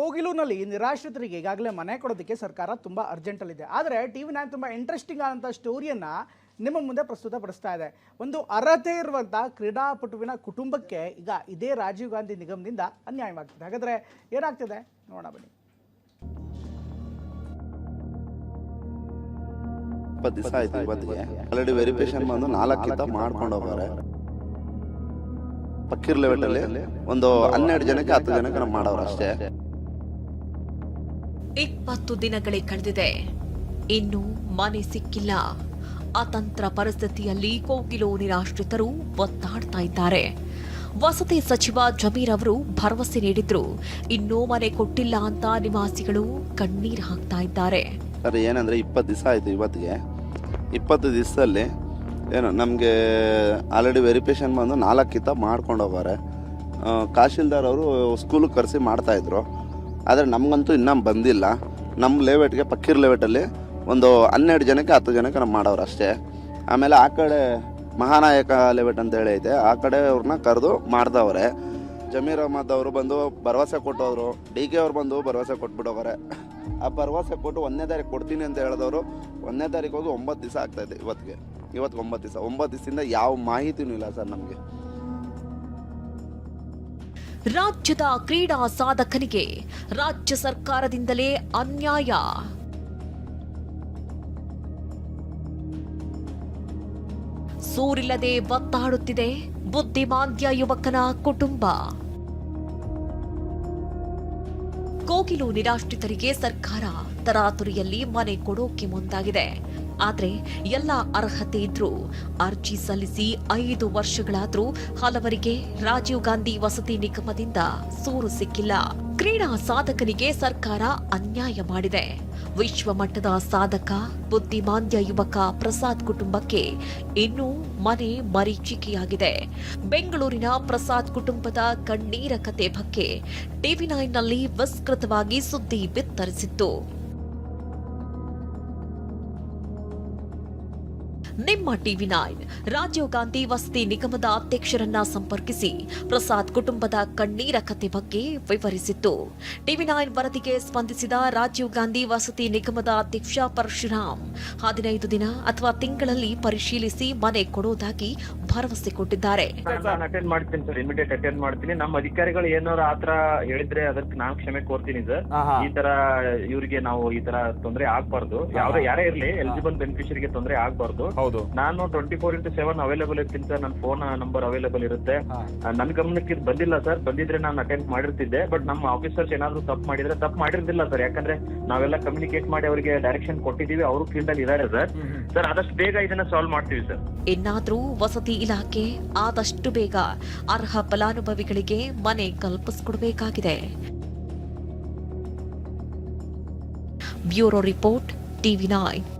ಕೋಗಿಲುನಲ್ಲಿ ನಿರಾಶ್ರಿತರಿಗೆ ಈಗಾಗಲೇ ಮನೆ ಕೊಡೋದಕ್ಕೆ ಸರ್ಕಾರ ತುಂಬ ಅರ್ಜೆಂಟಲ್ಲಿದೆ. ಆದರೆ TV9 ತುಂಬ ಇಂಟ್ರೆಸ್ಟಿಂಗ್ ಆದಂಥ ಸ್ಟೋರಿಯನ್ನು ನಿಮ್ಮ ಮುಂದೆ ಪ್ರಸ್ತುತಪಡಿಸ್ತಾ ಇದೆ. ಒಂದು ಅರ್ಹತೆ ಇರುವಂಥ ಕ್ರೀಡಾಪಟುವಿನ ಕುಟುಂಬಕ್ಕೆ ಈಗ ಇದೇ ರಾಜೀವ್ ಗಾಂಧಿ ನಿಗಮದಿಂದ ಅನ್ಯಾಯವಾಗ್ತಿದೆ. ಹಾಗಾದರೆ ಏನಾಗ್ತಿದೆ ನೋಡೋಣ ಬನ್ನಿ. 20 ದಿವಸ ಆಯ್ತು ಇವತ್ತಿಗೆ. ಆಲ್ರೆಡಿ ವೆರಿಫಿಕೇಶನ್ ಬಂದು 4 ಕಿಂತ ಮಾಡ್ಕೊಂಡು ಹೋಗೋರೆ. ಪಕ್ಕೀರ್ ಲೆವೆಲಲ್ಲಿ ಒಂದು 12 ಜನಕ್ಕೆ 10 ಜನಕ್ಕೆ ನಾವು ಮಾಡೋರು ಅಷ್ಟೇ. 20 ದಿನಗಳೇ ಕಳೆದಿದೆ, ಇನ್ನೂ ಮನೆ ಸಿಕ್ಕಿಲ್ಲ. ಅತಂತ್ರ ಪರಿಸ್ಥಿತಿಯಲ್ಲಿ ಕೋಗಿಲು ನಿರಾಶ್ರಿತರು ಒತ್ತಾಡ್ತಾ ಇದ್ದಾರೆ. ವಸತಿ ಸಚಿವ ಜಮೀರ್ ಅವರು ಭರವಸೆ ನೀಡಿದ್ರು, ಇನ್ನೂ ಮನೆ ಕೊಟ್ಟಿಲ್ಲ ಅಂತ ನಿವಾಸಿಗಳು ಕಣ್ಣೀರು ಹಾಕ್ತಾ ಇದ್ದಾರೆ. ಸರ್ ಏನಂದ್ರೆ 20 ದಿವಸ ಆಯ್ತು ಇವತ್ತಿಗೆ. 20 ದಿವಸದಲ್ಲಿ ಏನು ನಮಗೆ ಆಲ್ರೆಡಿ ವೆರಿಫಿಕೇಶನ್ ಬಂದು 4 ಕಿಂತ ಮಾಡ್ಕೊಂಡು ಹೋಗೋರೆ. ತಹಶೀಲ್ದಾರ್ ಅವರು ಸ್ಕೂಲಿಗೆ ಕರೆಸಿ ಮಾಡ್ತಾಯಿದ್ರು. ಆದರೆ ನಮಗಂತೂ ಇನ್ನೂ ಬಂದಿಲ್ಲ. ನಮ್ಮ ಲೇಔಟ್ಗೆ ಪಕ್ಕೀರ್ ಲೇಔಟಲ್ಲಿ ಒಂದು 12 ಜನಕ್ಕೆ 10 ಜನಕ್ಕೆ ನಾವು ಮಾಡೋರು ಅಷ್ಟೇ. ಆಮೇಲೆ ಆ ಕಡೆ ಮಹಾನಾಯಕ ಲೇಔಟ್ ಅಂತ ಹೇಳಿ ಐತೆ, ಆ ಕಡೆ ಅವ್ರನ್ನ ಕರೆದು ಮಾಡ್ದವ್ರೆ. ಜಮೀರ್ ಅಹಮದ್ ಅವರು ಬಂದು ಭರವಸೆ ಕೊಟ್ಟೋದ್ರು. DK ಅವ್ರು ಬಂದು ಭರವಸೆ ಕೊಟ್ಬಿಟ್ಟೋಗಾರೆ. ಆ ಭರವಸೆ ಕೊಟ್ಟು 1ನೇ ತಾರೀಕು ಕೊಡ್ತೀನಿ ಅಂತ ಹೇಳಿದವರು 1ನೇ ತಾರೀಕು ಹೋಗಿ 9 ದಿವಸ ಆಗ್ತಾಯಿದೆ ಇವತ್ತಿಗೆ 9 ದಿವಸ. 9 ದಿವಸದಿಂದ ಯಾವ ಮಾಹಿತಿನೂ ಇಲ್ಲ ಸರ್ ನಮಗೆ. ರಾಜ್ಯದ ಕ್ರೀಡಾ ಸಾಧಕನಿಗೆ ರಾಜ್ಯ ಸರ್ಕಾರದಿಂದಲೇ ಅನ್ಯಾಯ. ಸೂರಿಲ್ಲದೆ ಒತ್ತಾಡುತ್ತಿದೆ ಬುದ್ಧಿಮಾಂದ್ಯ ಯುವಕನ ಕುಟುಂಬ. ಕೋಗಿಲು ನಿರಾಶ್ರಿತರಿಗೆ ಸರ್ಕಾರ ತರಾತುರಿಯಲ್ಲಿ ಮನೆ ಕೊಡೋಕೆ ಮುಂದಾಗಿದೆ. ಆದ್ರೆ ಎಲ್ಲ ಅರ್ಹತೆ ಇದ್ರೂ ಅರ್ಜಿ ಸಲ್ಲಿಸಿ 5 ವರ್ಷಗಳಾದ್ರೂ ಹಲವರಿಗೆ ರಾಜೀವ್ ಗಾಂಧಿ ವಸತಿ ನಿಗಮದಿಂದ ಸೂರು ಸಿಕ್ಕಿಲ್ಲ. ಕ್ರೀಡಾ ಸಾಧಕನಿಗೆ ಸರ್ಕಾರ ಅನ್ಯಾಯ ಮಾಡಿದೆ. ವಿಶ್ವ ಮಟ್ಟದ ಸಾಧಕ ಬುದ್ಧಿಮಾಂದ್ಯ ಯುವಕ ಪ್ರಸಾದ್ ಕುಟುಂಬಕ್ಕೆ ಇನ್ನೂ ಮನೆ ಮರೀಚಿಕೆಯಾಗಿದೆ. ಬೆಂಗಳೂರಿನ ಪ್ರಸಾದ್ ಕುಟುಂಬದ ಕಣ್ಣೀರ ಕತೆ ಬಗ್ಗೆ TV9ನಲ್ಲಿ ವಿಸ್ತೃತವಾಗಿ ಸುದ್ದಿ ಬಿತ್ತರಿಸಿತ್ತು. ನಿಮ್ಮ TV9 ರಾಜೀವ್ ಗಾಂಧಿ ವಸತಿ ನಿಗಮದ ಅಧ್ಯಕ್ಷರನ್ನ ಸಂಪರ್ಕಿಸಿ ಪ್ರಸಾದ್ ಕುಟುಂಬದ ಕಣ್ಣೀರ ಕತೆ ಬಗ್ಗೆ ವಿವರಿಸಿತ್ತು. TV9 ವರದಿಗೆ ಸ್ಪಂದಿಸಿದ ರಾಜೀವ್ ಗಾಂಧಿ ವಸತಿ ನಿಗಮದ ಅಧ್ಯಕ್ಷ ಪರಶುರಾಮ್ 15 ದಿನ ಅಥವಾ ತಿಂಗಳಲ್ಲಿ ಪರಿಶೀಲಿಸಿ ಮನೆ ಕೊಡೋದಾಗಿ ಭರವಸೆ ಕೊಟ್ಟಿದ್ದಾರೆ. ಅಟೆಂಡ್ ಮಾಡ್ತೀನಿ ಸರ್, ಇಮಿಡಿಯೇಟ್ ಅಟೆಂಡ್ ಮಾಡ್ತೀನಿ. ನಮ್ಮ ಅಧಿಕಾರಿಗಳು ಏನಾದ್ರು ಆತರ ಹೇಳಿದ್ರೆ ಅದಕ್ಕೆ ನಾನು ಕ್ಷಮೆ ಕೋರ್ತೀನಿ ಸರ್. ಈ ತರ ಇವರಿಗೆ ನಾವು ಈ ತರ ತೊಂದರೆ ಆಗ್ಬಾರ್ದು, ಯಾರೇ ಇರ್ಲಿ ಎಲಿಜಿಬಲ್ ಬೆನಿಫಿಷರಿಗೆ ತೊಂದರೆ ಆಗ್ಬಾರ್ದು. ನಾನು 24/7 ಅವೈಲೇಬಲ್ ಇರ್ತೀನಿ ಸರ್. ನನ್ನ ಫೋನ್ ನಂಬರ್ ಅವೈಲೇಬಲ್ ಇರುತ್ತೆ. ನನ್ನ ಗಮನಕ್ಕೆ ಇದು ಬಂದಿಲ್ಲ ಸರ್. ಬಂದಿದ್ರೆ ನಾನು ಅಟೆಂಡ್ ಮಾಡಿರ್ತಿದ್ದೆ. ಬಟ್ ನಮ್ಮ ಆಫೀಸರ್ಸ್ ಏನಾದ್ರು ತಪ್ಪು ಮಾಡಿದ್ರೆ ತಪ್ಪು ಮಾಡಿರ್ತಿಲ್ಲ ಸರ್. ಯಾಕಂದ್ರೆ ನಾವೆಲ್ಲ ಕಮ್ಯುನಿಕೇಟ್ ಮಾಡಿ ಅವರಿಗೆ ಡೈರೆಕ್ಷನ್ ಕೊಟ್ಟಿದೀವಿ. ಅವರು ಫೀಲ್ಡ್ ಅಲ್ಲಿ ಇದಾರೆ ಸರ್. ಆದಷ್ಟು ಬೇಗ ಇದನ್ನ ಸಾಲ್ವ್ ಮಾಡ್ತೀವಿ ಸರ್. ಇನ್ನಾದ್ರೂ ವಸತಿ ಇಲಾಖೆ ಆದಷ್ಟು ಬೇಗ ಅರ್ಹ ಫಲಾನುಭವಿಗಳಿಗೆ ಮನೆ ಕಲ್ಪಿಸಿಕೊಡಬೇಕಾಗಿದೆ. Bureau report TV9.